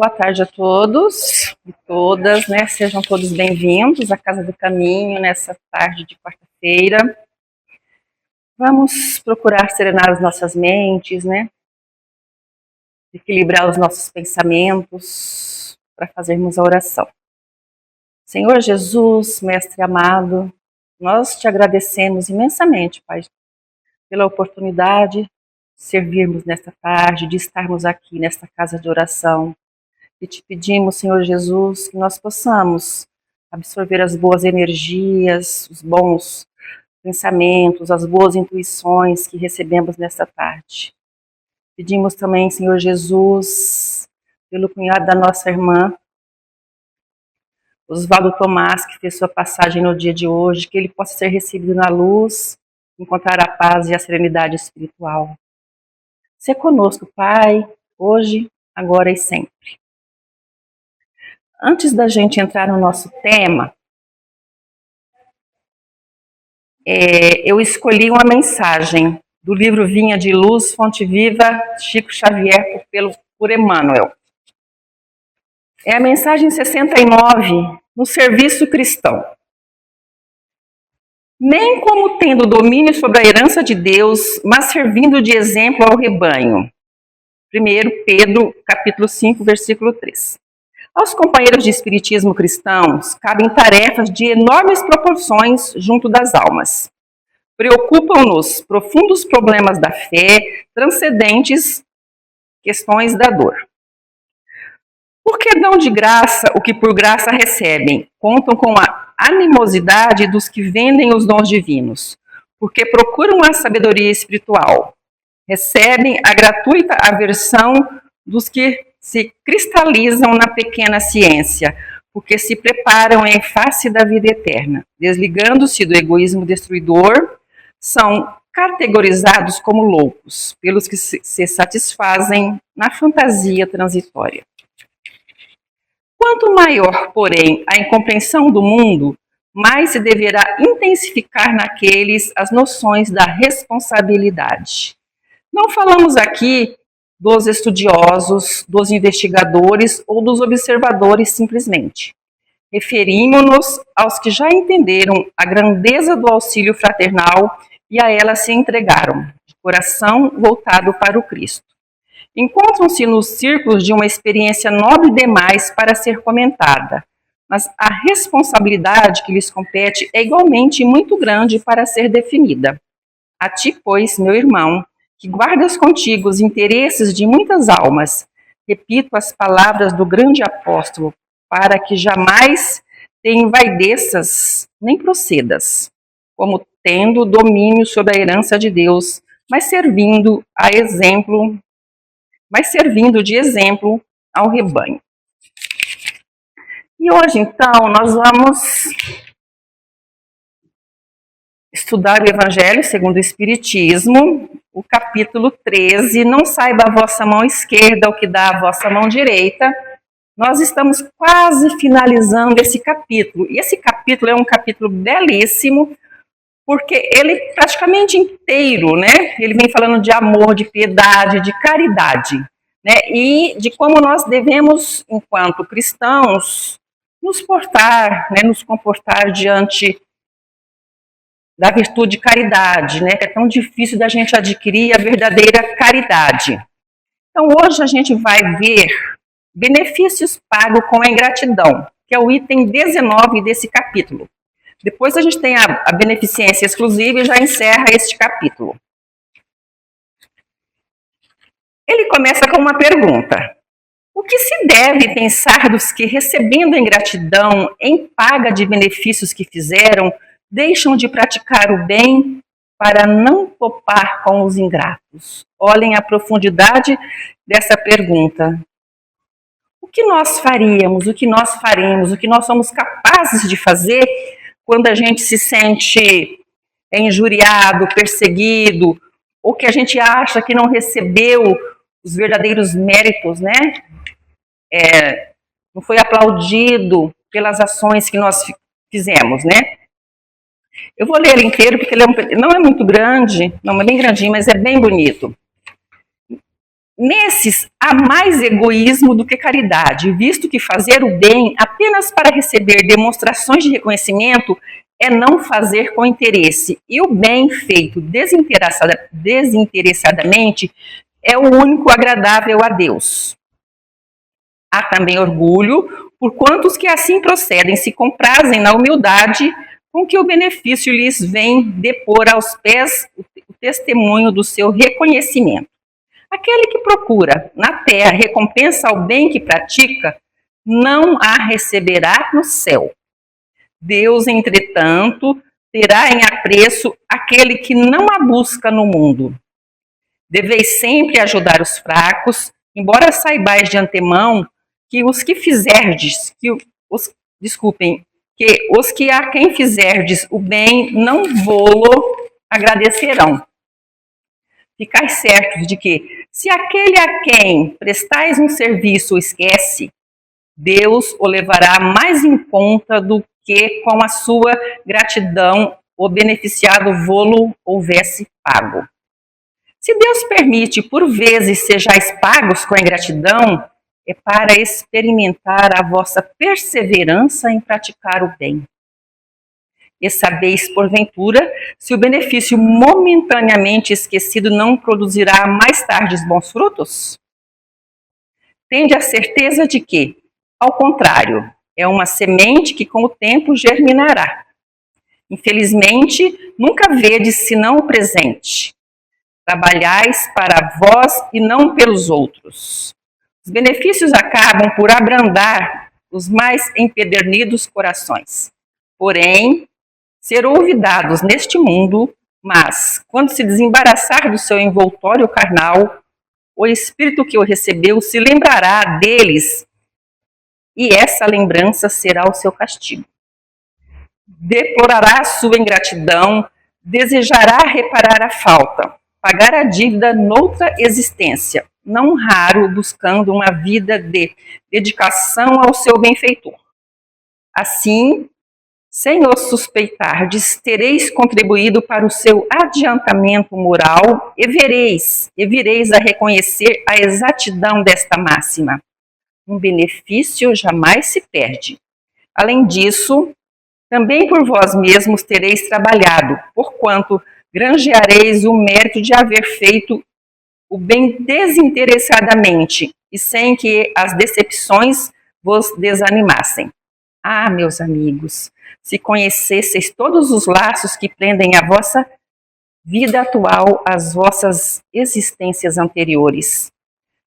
Boa tarde a todos e todas, né? Sejam todos bem-vindos à Casa do Caminho nessa tarde de quarta-feira. Vamos procurar serenar as nossas mentes, né? Equilibrar os nossos pensamentos para fazermos a oração. Senhor Jesus, Mestre amado, nós te agradecemos imensamente, Pai, pela oportunidade de servirmos nesta tarde, de estarmos aqui nesta casa de oração. E te pedimos, Senhor Jesus, que nós possamos absorver as boas energias, os bons pensamentos, as boas intuições que recebemos nesta tarde. Pedimos também, Senhor Jesus, pelo cunhado da nossa irmã, Osvaldo Tomás, que fez sua passagem no dia de hoje, que ele possa ser recebido na luz, encontrar a paz e a serenidade espiritual. Sê conosco, Pai, hoje, agora e sempre. Antes da gente entrar no nosso tema, eu escolhi uma mensagem do livro Vinha de Luz, Fonte Viva, Chico Xavier, por Emmanuel. É a mensagem 69, no serviço cristão. Nem como tendo domínio sobre a herança de Deus, mas servindo de exemplo ao rebanho. 1 Pedro, capítulo 5, versículo 3. Aos companheiros de espiritismo cristãos, cabem tarefas de enormes proporções junto das almas. Preocupam-nos profundos problemas da fé, transcendentes questões da dor. Por que dão de graça o que por graça recebem? Contam com a animosidade dos que vendem os dons divinos, porque procuram a sabedoria espiritual. Recebem a gratuita aversão dos que se cristalizam na pequena ciência, porque se preparam em face da vida eterna. Desligando-se do egoísmo destruidor, são categorizados como loucos, pelos que se satisfazem na fantasia transitória. Quanto maior, porém, a incompreensão do mundo, mais se deverá intensificar naqueles as noções da responsabilidade. Não falamos aqui dos estudiosos, dos investigadores ou dos observadores simplesmente. Referimos-nos aos que já entenderam a grandeza do auxílio fraternal e a ela se entregaram, de coração voltado para o Cristo. Encontram-se nos círculos de uma experiência nobre demais para ser comentada, mas a responsabilidade que lhes compete é igualmente muito grande para ser definida. A ti, pois, meu irmão, que guardas contigo os interesses de muitas almas, repito as palavras do grande apóstolo, para que jamais te envaideças nem procedas, como tendo domínio sobre a herança de Deus, mas servindo de exemplo ao rebanho. E hoje, então, nós vamos estudar o Evangelho segundo o Espiritismo, o capítulo 13, não saiba a vossa mão esquerda o que dá a vossa mão direita. Nós estamos quase finalizando esse capítulo. E esse capítulo é um capítulo belíssimo, porque ele praticamente inteiro, né? Ele vem falando de amor, de piedade, de caridade, né? E de como nós devemos, enquanto cristãos, nos portar, né? Nos comportar diante da virtude de caridade, né? É tão difícil da gente adquirir a verdadeira caridade. Então, hoje a gente vai ver benefícios pagos com a ingratidão, que é o item 19 desse capítulo. Depois a gente tem a beneficência exclusiva e já encerra este capítulo. Ele começa com uma pergunta. O que se deve pensar dos que, recebendo a ingratidão em paga de benefícios que fizeram, deixam de praticar o bem para não topar com os ingratos? Olhem a profundidade dessa pergunta. O que nós faríamos, o que nós faremos, o que nós somos capazes de fazer quando a gente se sente injuriado, perseguido, ou que a gente acha que não recebeu os verdadeiros méritos, né? Não foi aplaudido pelas ações que nós fizemos, né? Eu vou ler ele inteiro, porque ele não é muito grande, não é bem grandinho, mas é bem bonito. Nesses, há mais egoísmo do que caridade, visto que fazer o bem apenas para receber demonstrações de reconhecimento é não fazer com interesse, e o bem feito desinteressadamente é o único agradável a Deus. Há também orgulho, por quantos que assim procedem se comprazem na humildade com que o benefício lhes vem depor aos pés o testemunho do seu reconhecimento. Aquele que procura na terra recompensa ao bem que pratica, não a receberá no céu. Deus, entretanto, terá em apreço aquele que não a busca no mundo. Deveis sempre ajudar os fracos, embora saibais de antemão que os que fizerdes, que os que a quem fizerdes o bem não vô-lo agradecerão. Ficais certos de que, se aquele a quem prestais um serviço o esquece, Deus o levará mais em conta do que com a sua gratidão o beneficiado vô-lo houvesse pago. Se Deus permite, por vezes, sejais pagos com a ingratidão, é para experimentar a vossa perseverança em praticar o bem. E sabeis, porventura, se o benefício momentaneamente esquecido não produzirá mais tarde bons frutos? Tende a certeza de que, ao contrário, é uma semente que com o tempo germinará. Infelizmente, nunca vedes senão o presente. Trabalhais para vós e não pelos outros. Os benefícios acabam por abrandar os mais empedernidos corações. Porém, ser olvidados neste mundo, mas, quando se desembaraçar do seu envoltório carnal, o Espírito que o recebeu se lembrará deles, e essa lembrança será o seu castigo. Deplorará a sua ingratidão, desejará reparar a falta, pagar a dívida noutra existência, não raro buscando uma vida de dedicação ao seu benfeitor. Assim, sem o suspeitardes, tereis contribuído para o seu adiantamento moral e vireis a reconhecer a exatidão desta máxima. Um benefício jamais se perde. Além disso, também por vós mesmos tereis trabalhado, porquanto granjeareis o mérito de haver feito o bem desinteressadamente e sem que as decepções vos desanimassem. Ah, meus amigos, se conhecesseis todos os laços que prendem a vossa vida atual às vossas existências anteriores,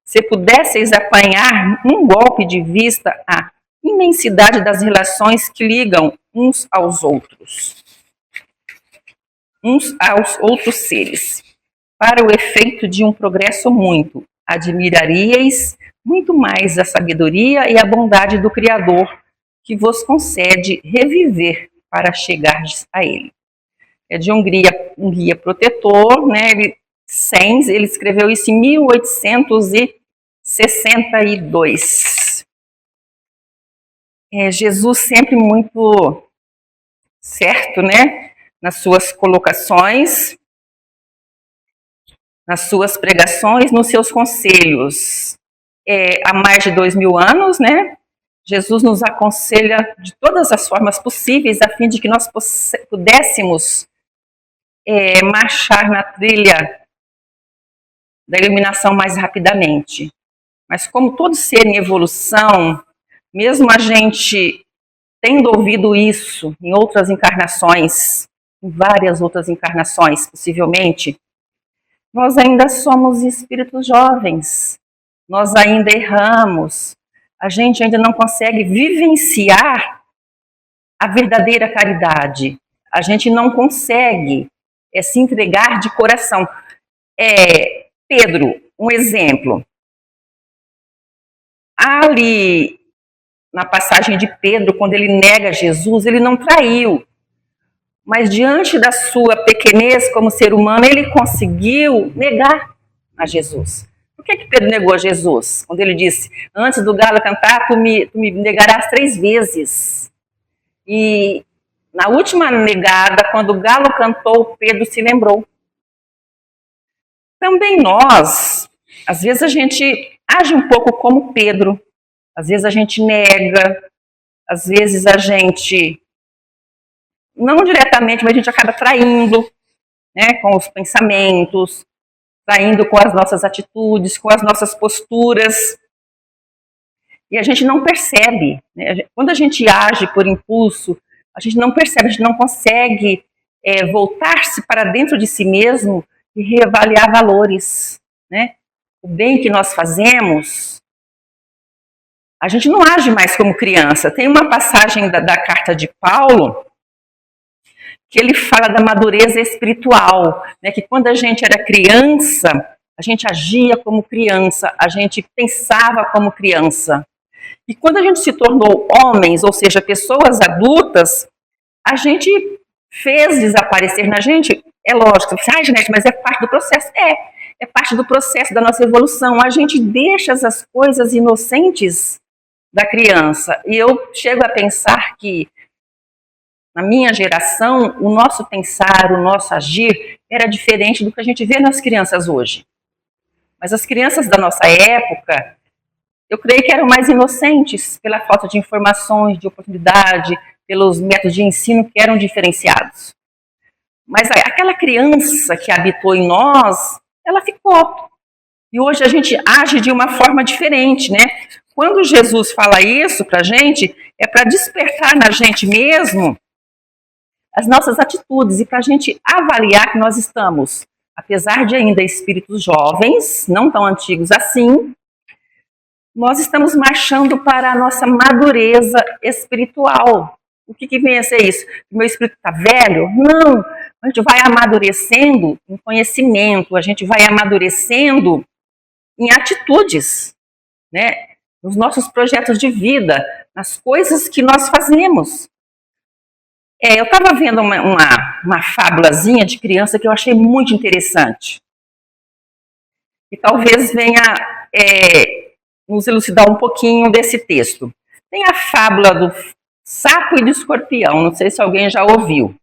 se pudesseis apanhar num golpe de vista a imensidade das relações que ligam uns aos outros seres, para o efeito de um progresso muito, admiraríeis muito mais a sabedoria e a bondade do Criador, que vos concede reviver para chegardes a Ele. É de um guia protetor, né? Ele escreveu isso em 1862. Jesus sempre muito certo, né? Nas suas colocações, nas suas pregações, nos seus conselhos. Há mais de 2000 anos, né? Jesus nos aconselha de todas as formas possíveis a fim de que nós pudéssemos marchar na trilha da iluminação mais rapidamente. Mas como todo ser em evolução, mesmo a gente tendo ouvido isso em outras encarnações, em várias outras encarnações, possivelmente, nós ainda somos espíritos jovens, nós ainda erramos, a gente ainda não consegue vivenciar a verdadeira caridade, a gente não consegue se entregar de coração. Pedro, um exemplo. Ali, na passagem de Pedro, quando ele nega Jesus, ele não traiu. Mas diante da sua pequenez como ser humano, ele conseguiu negar a Jesus. Por que Pedro negou a Jesus? Quando ele disse, antes do galo cantar, tu me negarás 3 vezes. E na última negada, quando o galo cantou, Pedro se lembrou. Também nós às vezes a gente age um pouco como Pedro, às vezes a gente nega, às vezes a gente, não diretamente, mas a gente acaba traindo, né, com os pensamentos, traindo com as nossas atitudes, com as nossas posturas. E a gente não percebe, né? Quando a gente age por impulso, a gente não percebe, a gente não consegue voltar-se para dentro de si mesmo e reavaliar valores, né? O bem que nós fazemos, a gente não age mais como criança. Tem uma passagem da carta de Paulo que ele fala da madureza espiritual, né? Que quando a gente era criança, a gente agia como criança, a gente pensava como criança. E quando a gente se tornou homens, ou seja, pessoas adultas, a gente fez desaparecer na gente, é lógico, Janete, mas é parte do processo. É parte do processo da nossa evolução. A gente deixa as coisas inocentes da criança. E eu chego a pensar que, na minha geração, o nosso pensar, o nosso agir, era diferente do que a gente vê nas crianças hoje. Mas as crianças da nossa época, eu creio que eram mais inocentes pela falta de informações, de oportunidade, pelos métodos de ensino que eram diferenciados. Mas aquela criança que habitou em nós, ela ficou. E hoje a gente age de uma forma diferente, né? Quando Jesus fala isso para a gente, é para despertar na gente mesmo as nossas atitudes e para a gente avaliar que nós estamos, apesar de ainda espíritos jovens, não tão antigos assim, nós estamos marchando para a nossa madureza espiritual. O que vem a ser isso? O meu espírito está velho? Não, a gente vai amadurecendo em conhecimento, a gente vai amadurecendo em atitudes, né? Nos nossos projetos de vida, nas coisas que nós fazemos. Eu estava vendo uma fábulazinha de criança que eu achei muito interessante. E talvez venha nos elucidar um pouquinho desse texto. Tem a fábula do sapo e do escorpião, não sei se alguém já ouviu,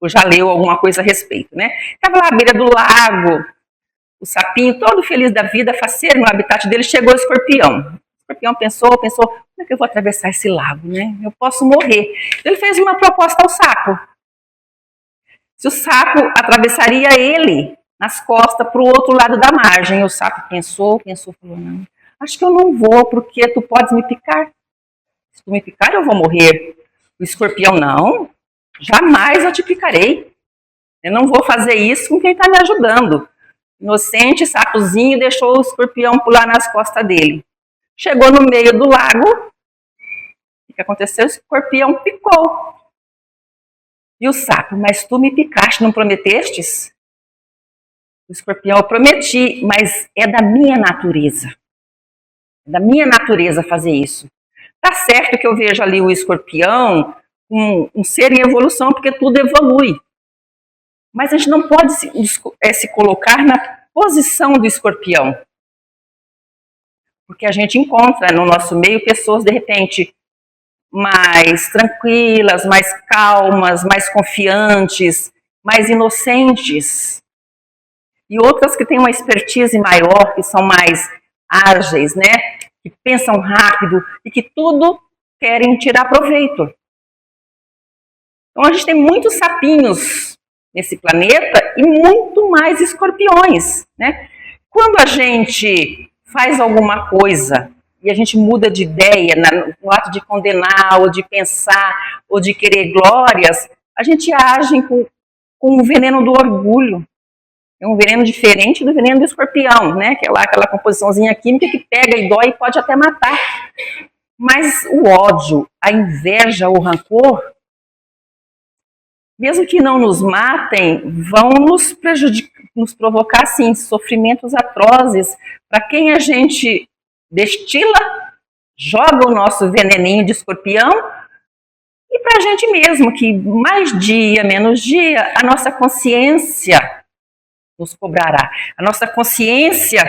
ou já leu alguma coisa a respeito, né? Estava lá à beira do lago, o sapinho todo feliz da vida, faceiro no habitat dele, chegou o escorpião. O escorpião pensou, como é que eu vou atravessar esse lago, né? Eu posso morrer. Então ele fez uma proposta ao sapo. Se o sapo atravessaria ele nas costas para o outro lado da margem. O sapo pensou, falou, não, acho que eu não vou, porque tu podes me picar. Se tu me picar, eu vou morrer. O escorpião, não, jamais eu te picarei. Eu não vou fazer isso com quem está me ajudando. Inocente, sapozinho, deixou o escorpião pular nas costas dele. Chegou no meio do lago, o que aconteceu? O escorpião picou. E o sapo, mas tu me picaste, não prometestes? O escorpião, eu prometi, mas é da minha natureza. É da minha natureza fazer isso. Tá certo que eu vejo ali o escorpião, um ser em evolução, porque tudo evolui. Mas a gente não pode se colocar na posição do escorpião. Porque a gente encontra no nosso meio pessoas, de repente, mais tranquilas, mais calmas, mais confiantes, mais inocentes. E outras que têm uma expertise maior, que são mais ágeis, né? Que pensam rápido e que tudo querem tirar proveito. Então a gente tem muitos sapinhos nesse planeta e muito mais escorpiões, né? Quando a gente faz alguma coisa e a gente muda de ideia no ato de condenar, ou de pensar, ou de querer glórias, a gente age com o veneno do orgulho. É um veneno diferente do veneno do escorpião, né? Que é lá aquela composiçãozinha química que pega e dói e pode até matar. Mas o ódio, a inveja, o rancor, mesmo que não nos matem, vão nos prejudicar, nos provocar, sim, sofrimentos atrozes. Para quem a gente destila, joga o nosso veneninho de escorpião, e para a gente mesmo, que mais dia, menos dia, a nossa consciência nos cobrará. A nossa consciência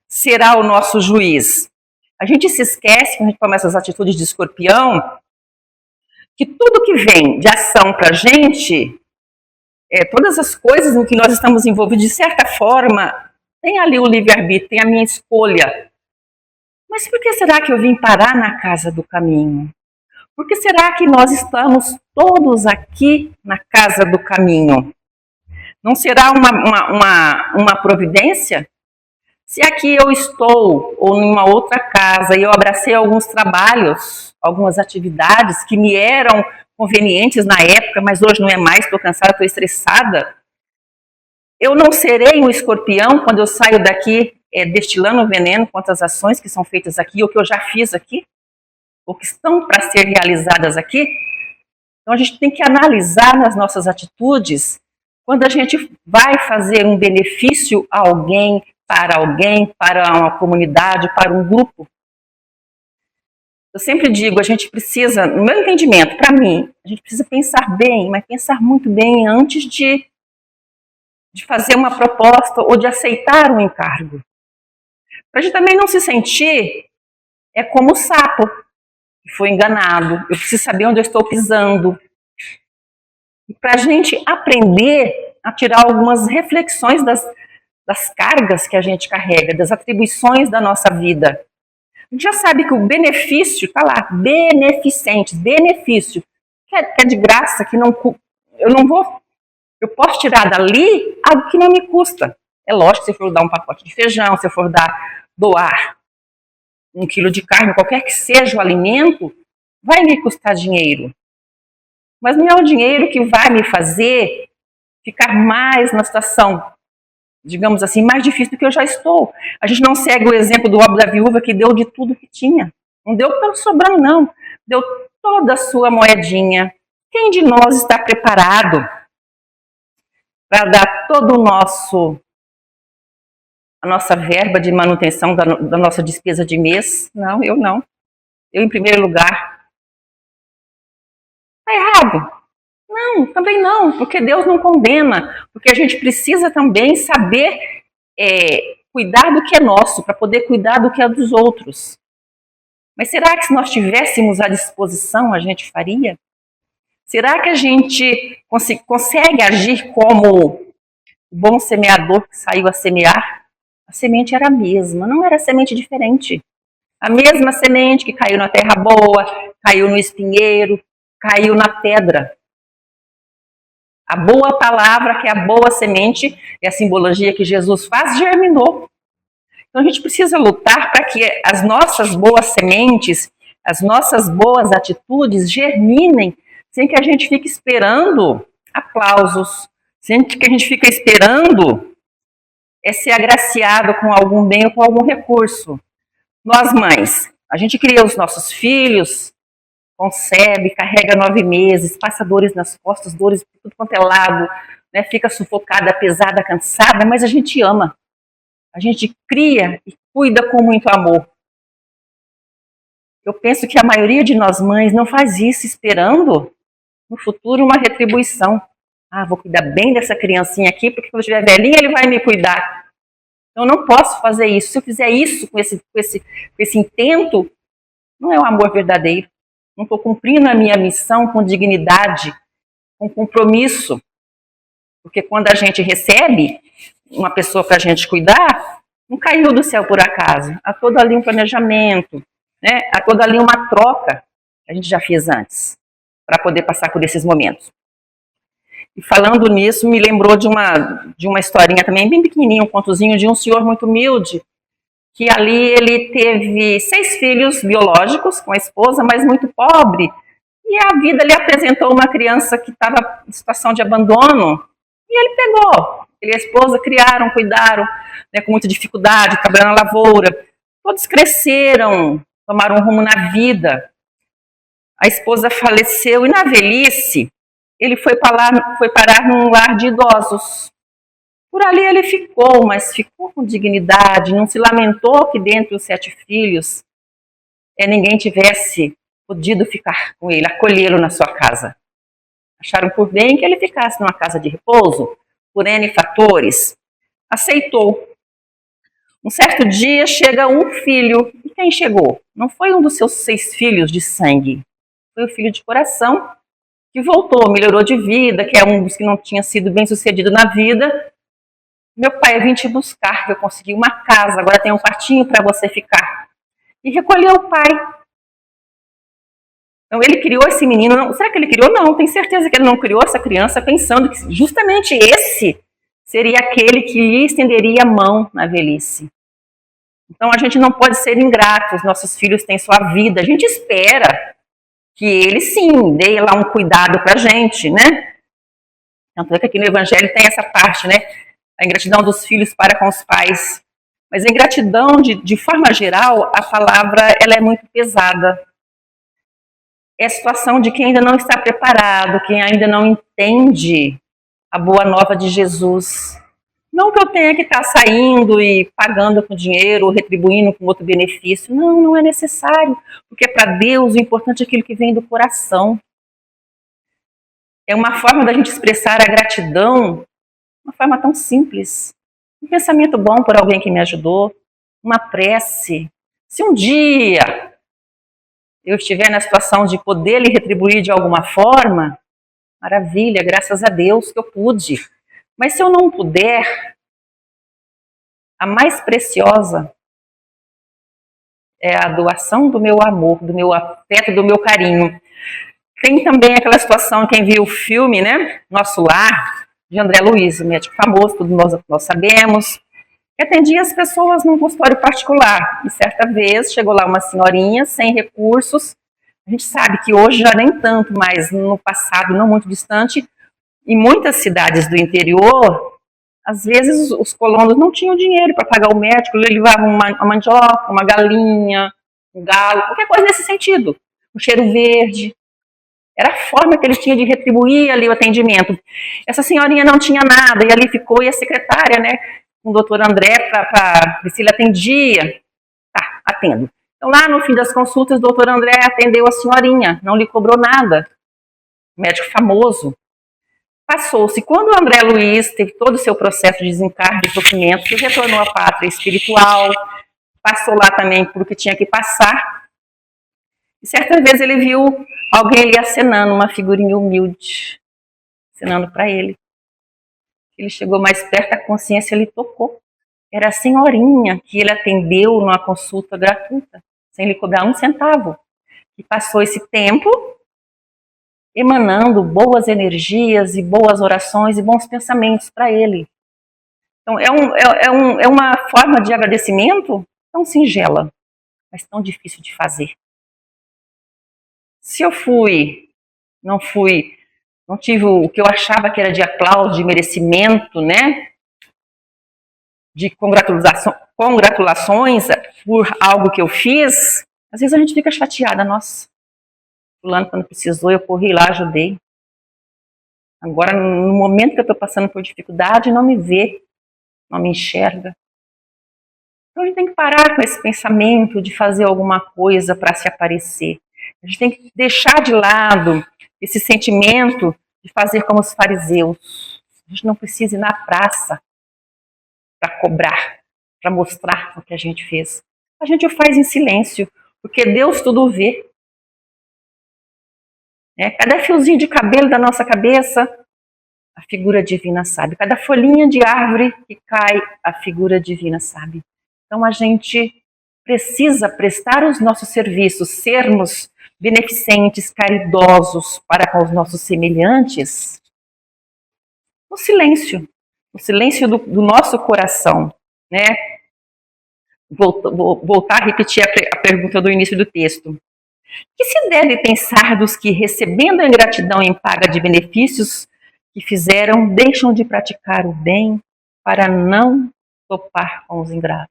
será o nosso juiz. A gente se esquece, quando a gente começa as atitudes de escorpião, que tudo que vem de ação para a gente, todas as coisas em que nós estamos envolvidos, de certa forma, tem ali o livre-arbítrio, tem a minha escolha. Mas por que será que eu vim parar na casa do caminho? Por que será que nós estamos todos aqui na casa do caminho? Não será uma providência? Se aqui eu estou, ou em uma outra casa, e eu abracei alguns trabalhos, algumas atividades que me eram convenientes na época, mas hoje não é mais, estou cansada, estou estressada, eu não serei um escorpião quando eu saio daqui destilando veneno contra as ações que são feitas aqui, ou que eu já fiz aqui, ou que estão para ser realizadas aqui. Então a gente tem que analisar nas nossas atitudes, quando a gente vai fazer um benefício a alguém, para uma comunidade, para um grupo. Eu sempre digo, a gente precisa, no meu entendimento, para mim, a gente precisa pensar bem, mas pensar muito bem antes de fazer uma proposta ou de aceitar um encargo. Para a gente também não se sentir como o sapo, que foi enganado. Eu preciso saber onde eu estou pisando. E para a gente aprender a tirar algumas reflexões das cargas que a gente carrega, das atribuições da nossa vida. A gente já sabe que o benefício, está lá, beneficente, benefício, que é de graça, que não, eu posso tirar dali algo que não me custa. É lógico, se eu for dar um pacote de feijão, se eu for doar 1 quilo de carne, qualquer que seja o alimento, vai me custar dinheiro. Mas não é o dinheiro que vai me fazer ficar mais na situação, digamos assim, mais difícil do que eu já estou. A gente não segue o exemplo do obra da viúva que deu de tudo que tinha. Não deu pelo sobrando, não. Deu toda a sua moedinha. Quem de nós está preparado para dar todo a nossa verba de manutenção da nossa despesa de mês? Não, eu não. Eu, em primeiro lugar. Está errado? Não, também não, porque Deus não condena, porque a gente precisa também saber cuidar do que é nosso, para poder cuidar do que é dos outros. Mas será que se nós tivéssemos à disposição, a gente faria? Será que a gente consegue agir como o bom semeador que saiu a semear? A semente era a mesma, não era semente diferente. A mesma semente que caiu na terra boa, caiu no espinheiro, caiu na pedra. A boa palavra, que é a boa semente, é a simbologia que Jesus faz, germinou. Então a gente precisa lutar para que as nossas boas sementes, as nossas boas atitudes germinem, sem que a gente fique esperando aplausos, sem que a gente fique esperando ser agraciado com algum bem ou com algum recurso. Nós, mães, a gente cria os nossos filhos, concebe, carrega 9 meses, passa dores nas costas, dores por tudo quanto é lado, né? Fica sufocada, pesada, cansada, mas a gente ama. A gente cria e cuida com muito amor. Eu penso que a maioria de nós mães não faz isso esperando no futuro uma retribuição. Ah, vou cuidar bem dessa criancinha aqui, porque quando eu estiver velhinha ele vai me cuidar. Então eu não posso fazer isso. Se eu fizer isso com esse intento, não é um amor verdadeiro. Não estou cumprindo a minha missão com dignidade, com compromisso. Porque quando a gente recebe uma pessoa para a gente cuidar, não caiu do céu por acaso. Há todo ali um planejamento, né? Há toda ali uma troca que a gente já fez antes, para poder passar por esses momentos. E falando nisso, me lembrou de uma historinha também, bem pequenininha, um contozinho de um senhor muito humilde, que ali ele teve 6 filhos biológicos com a esposa, mas muito pobre, e a vida lhe apresentou uma criança que estava em situação de abandono, e ele pegou. Ele e a esposa criaram, cuidaram, né, com muita dificuldade, trabalhando na lavoura. Todos cresceram, tomaram um rumo na vida. A esposa faleceu e na velhice ele foi parar num lar de idosos. Por ali ele ficou, mas ficou com dignidade, não se lamentou que dentre os 7 filhos ninguém tivesse podido ficar com ele, acolhê-lo na sua casa. Acharam por bem que ele ficasse numa casa de repouso, por N fatores. Aceitou. Um certo dia chega um filho. E quem chegou? Não foi um dos seus 6 filhos de sangue. Foi o filho de coração que voltou, melhorou de vida, que é um dos que não tinha sido bem sucedido na vida. Meu pai, eu vim te buscar, que eu consegui uma casa, agora tem um quartinho para você ficar. E recolheu o pai. Então ele criou esse menino, não, será que ele criou? Não, tenho certeza que ele não criou essa criança pensando que justamente esse seria aquele que lhe estenderia a mão na velhice. Então a gente não pode ser ingrato, os nossos filhos têm sua vida, a gente espera que eles sim deem lá um cuidado pra gente, né? Tanto é que aqui no Evangelho tem essa parte, né? A ingratidão dos filhos para com os pais. Mas a ingratidão, de forma geral, a palavra ela é muito pesada. É a situação de quem ainda não está preparado, quem ainda não entende a boa nova de Jesus. Não que eu tenha que estar saindo e pagando com dinheiro ou retribuindo com outro benefício. Não, não é necessário. Porque para Deus o importante é aquilo que vem do coração. É uma forma da gente expressar a gratidão, uma forma tão simples. Um pensamento bom por alguém que me ajudou, uma prece. Se um dia eu estiver na situação de poder lhe retribuir de alguma forma, maravilha, graças a Deus que eu pude. Mas se eu não puder, a mais preciosa é a doação do meu amor, do meu afeto, do meu carinho. Tem também aquela situação, quem viu o filme, né, Nosso Lar, de André Luiz, médico famoso, todos nós sabemos, que atendia as pessoas num consultório particular. E certa vez chegou lá uma senhorinha sem recursos. A gente sabe que hoje já nem tanto, mas no passado, não muito distante, em muitas cidades do interior, às vezes os colonos não tinham dinheiro para pagar o médico, levavam uma mandioca, uma galinha, um galo, qualquer coisa nesse sentido. Um cheiro verde. Era a forma que eles tinham de retribuir ali o atendimento. Essa senhorinha não tinha nada, e ali ficou, e a secretária, né, com o doutor André, para ver se ele atendia. Tá, atendo. Então, lá no fim das consultas, o doutor André atendeu a senhorinha, não lhe cobrou nada. Médico famoso. Passou-se. Quando o André Luiz teve todo o seu processo de desencarne, de sofrimento, que retornou à pátria espiritual, passou lá também por o que tinha que passar, e certa vez ele viu alguém ali acenando, uma figurinha humilde, acenando para ele. Ele chegou mais perto, a consciência ele tocou. Era a senhorinha que ele atendeu numa consulta gratuita, sem lhe cobrar um centavo. E passou esse tempo emanando boas energias e boas orações e bons pensamentos para ele. Então, é uma forma de agradecimento tão singela, mas tão difícil de fazer. Se eu não tive o que eu achava que era de aplauso, de merecimento, né? De congratulações por algo que eu fiz, às vezes a gente fica chateada. Nossa, fulano quando precisou, eu corri lá, ajudei. Agora, no momento que eu estou passando por dificuldade, não me vê, não me enxerga. Então a gente tem que parar com esse pensamento de fazer alguma coisa para se aparecer. A gente tem que deixar de lado esse sentimento de fazer como os fariseus. A gente não precisa ir na praça para cobrar, para mostrar o que a gente fez. A gente o faz em silêncio, porque Deus tudo vê. Cada fiozinho de cabelo da nossa cabeça, a figura divina sabe. Cada folhinha de árvore que cai, a figura divina sabe. Então a gente precisa prestar os nossos serviços, sermos beneficentes, caridosos para com os nossos semelhantes, no silêncio do nosso coração, né? Vou voltar a repetir a pergunta do início do texto. O que se deve pensar dos que, recebendo a ingratidão em paga de benefícios que fizeram, deixam de praticar o bem para não topar com os ingratos?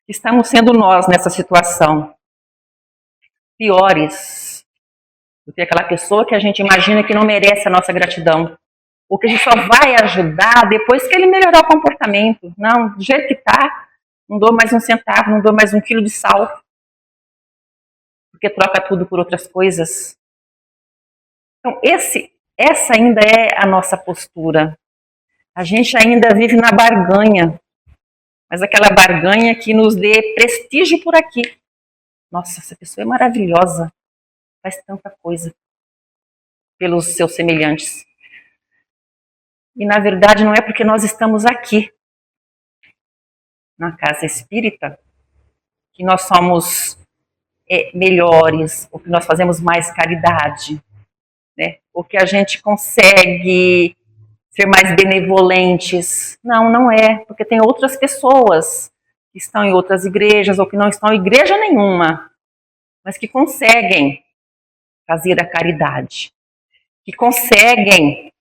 Estamos sendo nós nessa situação. Piores do que aquela pessoa que a gente imagina que não merece a nossa gratidão. Ou que a gente só vai ajudar depois que ele melhorar o comportamento. Não, do jeito que está, não dou mais um centavo, não dou mais 1 quilo de sal. Porque troca tudo por outras coisas. Então, essa ainda é a nossa postura. A gente ainda vive na barganha. Mas aquela barganha que nos dê prestígio por aqui. Nossa, essa pessoa é maravilhosa. Faz tanta coisa pelos seus semelhantes. E na verdade não é porque nós estamos aqui na casa espírita que nós somos melhores, ou que nós fazemos mais caridade, né? Ou que a gente consegue ser mais benevolentes. Não, não é, porque tem outras pessoas que estão em outras igrejas ou que não estão em igreja nenhuma, mas que conseguem fazer a caridade, que conseguem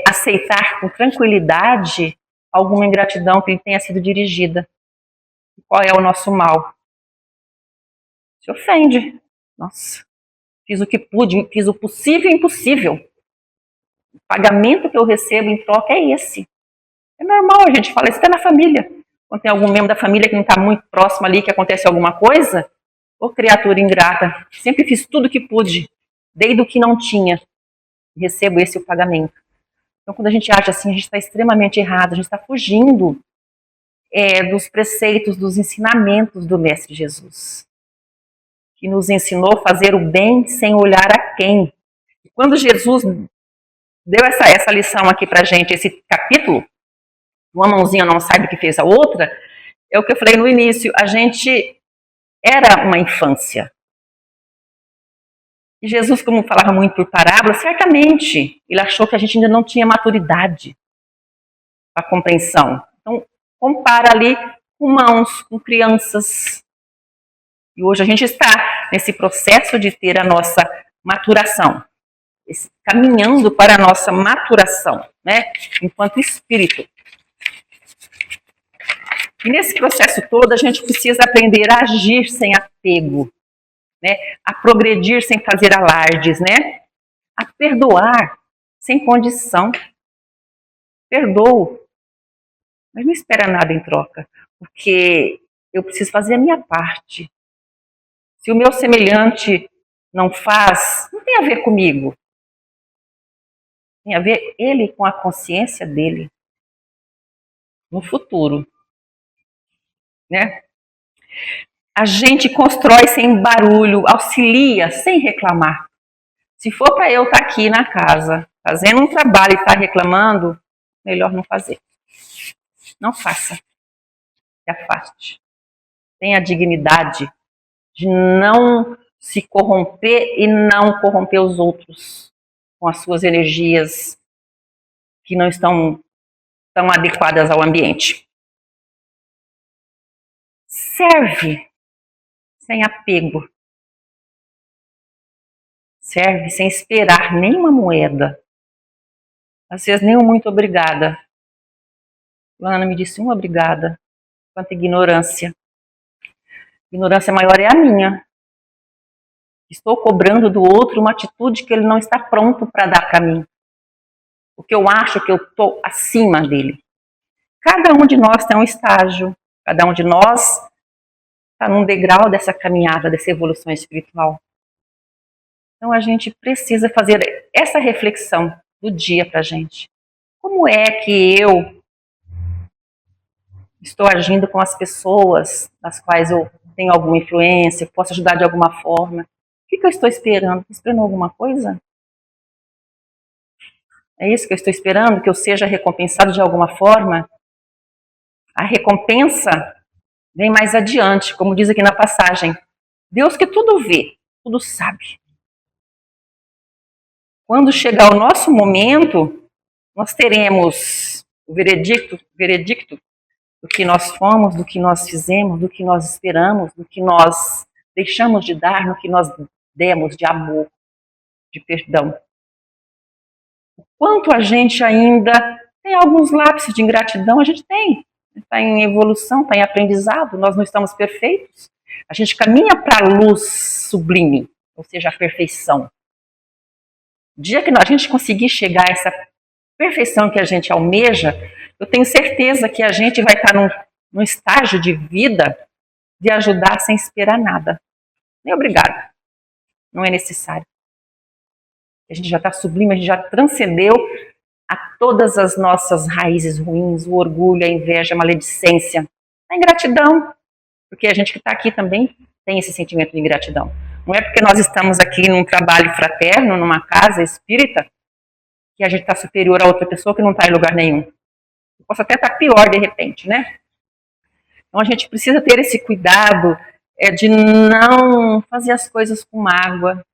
aceitar com tranquilidade alguma ingratidão que lhe tenha sido dirigida. Qual é o nosso mal? Se ofende. Nossa, fiz o que pude, fiz o possível e impossível. O pagamento que eu recebo em troca é esse. É normal, a gente fala, isso está na família. Quando tem algum membro da família que não está muito próximo ali, que acontece alguma coisa, ô criatura ingrata, sempre fiz tudo o que pude, dei do que não tinha, recebo esse o pagamento. Então, quando a gente acha assim, a gente está extremamente errado, a gente está fugindo dos preceitos, dos ensinamentos do Mestre Jesus, que nos ensinou a fazer o bem sem olhar a quem. E quando Jesus deu essa lição aqui pra gente, esse capítulo, uma mãozinha não sabe o que fez a outra, é o que eu falei no início, a gente era uma infância. E Jesus, como falava muito por parábola, certamente ele achou que a gente ainda não tinha maturidade para compreensão. Então, compara ali com mãos, com crianças. E hoje a gente está nesse processo de ter a nossa maturação, caminhando para a nossa maturação, né, enquanto espírito. E nesse processo todo a gente precisa aprender a agir sem apego, né, a progredir sem fazer alardes, né, a perdoar sem condição. Perdoo, mas não espera nada em troca, porque eu preciso fazer a minha parte. Se o meu semelhante não faz, não tem a ver comigo. Tem a ver ele com a consciência dele no futuro, né? A gente constrói sem barulho, auxilia sem reclamar. Se for para eu estar aqui na casa, fazendo um trabalho e estar reclamando, melhor não fazer. Não faça. Se afaste. Tenha a dignidade de não se corromper e não corromper os outros com as suas energias que não estão tão adequadas ao ambiente. Serve sem apego. Serve sem esperar nenhuma moeda. Às vezes nem um muito obrigada. Ana me disse uma obrigada. Quanta ignorância. Ignorância maior é a minha. Estou cobrando do outro uma atitude que ele não está pronto para dar para mim. Porque eu acho que eu estou acima dele. Cada um de nós tem um estágio. Cada um de nós está num degrau dessa caminhada, dessa evolução espiritual. Então a gente precisa fazer essa reflexão do dia para a gente. Como é que eu estou agindo com as pessoas nas quais eu tenho alguma influência, posso ajudar de alguma forma? O que eu estou esperando? Estou esperando alguma coisa? É isso que eu estou esperando? Que eu seja recompensado de alguma forma? A recompensa vem mais adiante, como diz aqui na passagem. Deus que tudo vê, tudo sabe. Quando chegar o nosso momento, nós teremos o veredicto do que nós fomos, do que nós fizemos, do que nós esperamos, do que nós deixamos de dar, no que nós demos de amor, de perdão. O quanto a gente ainda tem alguns lapsos de ingratidão, a gente tem. Está em evolução, está em aprendizado, nós não estamos perfeitos. A gente caminha para a luz sublime, ou seja, a perfeição. O dia que a gente conseguir chegar a essa perfeição que a gente almeja, eu tenho certeza que a gente vai estar num estágio de vida de ajudar sem esperar nada. Nem obrigada. Não é necessário. A gente já está sublime, a gente já transcendeu a todas as nossas raízes ruins, o orgulho, a inveja, a maledicência, a ingratidão. Porque a gente que está aqui também tem esse sentimento de ingratidão. Não é porque nós estamos aqui num trabalho fraterno, numa casa espírita, que a gente está superior a outra pessoa que não está em lugar nenhum. Eu posso até estar pior de repente, né? Então a gente precisa ter esse cuidado de não fazer as coisas com mágoa.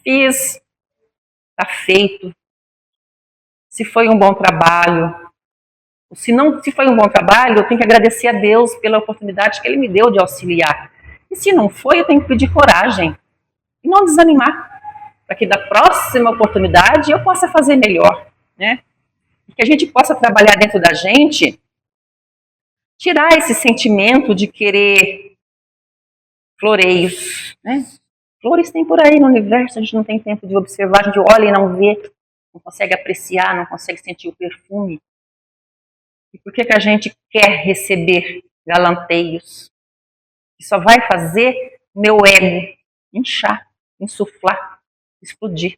Fiz, está feito. Se foi um bom trabalho, se foi um bom trabalho, eu tenho que agradecer a Deus pela oportunidade que Ele me deu de auxiliar. E se não foi, eu tenho que pedir coragem e não desanimar, para que da próxima oportunidade eu possa fazer melhor, né? E que a gente possa trabalhar dentro da gente, tirar esse sentimento de querer floreios, né? Flores tem por aí no universo, a gente não tem tempo de observar, a gente olha e não vê, não consegue apreciar, não consegue sentir o perfume. E por que a gente quer receber galanteios? Que só vai fazer meu ego inchar, insuflar, explodir.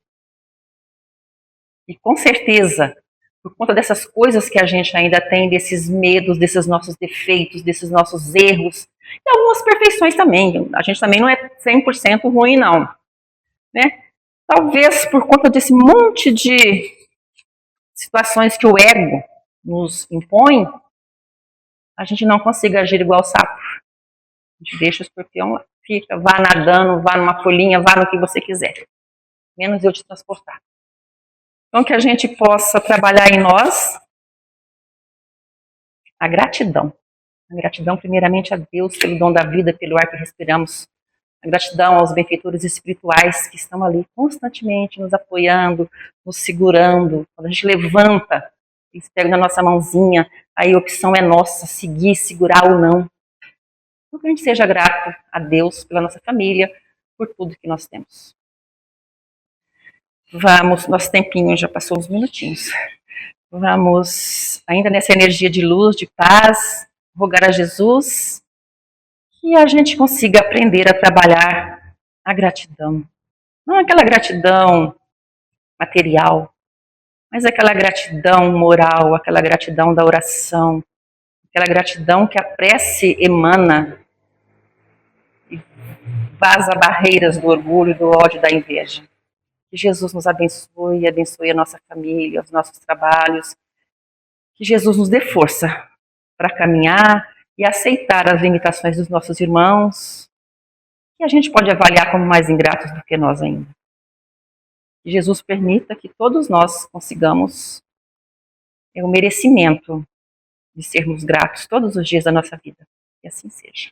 E com certeza, por conta dessas coisas que a gente ainda tem, desses medos, desses nossos defeitos, desses nossos erros, e algumas perfeições também. A gente também não é 100% ruim, não. Né? Talvez por conta desse monte de situações que o ego nos impõe, a gente não consiga agir igual o sapo. A gente deixa o escorpião lá. Fica, vá nadando, vá numa folhinha, vá no que você quiser. Menos eu te transportar. Então, que a gente possa trabalhar em nós a gratidão. A gratidão, primeiramente, a Deus pelo dom da vida, pelo ar que respiramos. A gratidão aos benfeitores espirituais que estão ali constantemente nos apoiando, nos segurando. Quando a gente levanta, eles pegam na nossa mãozinha, aí a opção é nossa, seguir, segurar ou não. Então, que a gente seja grato a Deus pela nossa família, por tudo que nós temos. Vamos, nosso tempinho já passou uns minutinhos. Vamos, ainda nessa energia de luz, de paz, rogar a Jesus que a gente consiga aprender a trabalhar a gratidão. Não aquela gratidão material, mas aquela gratidão moral, aquela gratidão da oração, aquela gratidão que a prece emana e vaza barreiras do orgulho, do ódio, da inveja. Que Jesus nos abençoe, abençoe a nossa família, os nossos trabalhos. Que Jesus nos dê força para caminhar e aceitar as limitações dos nossos irmãos, que a gente pode avaliar como mais ingratos do que nós ainda. Que Jesus permita que todos nós consigamos o merecimento de sermos gratos todos os dias da nossa vida. Que assim seja.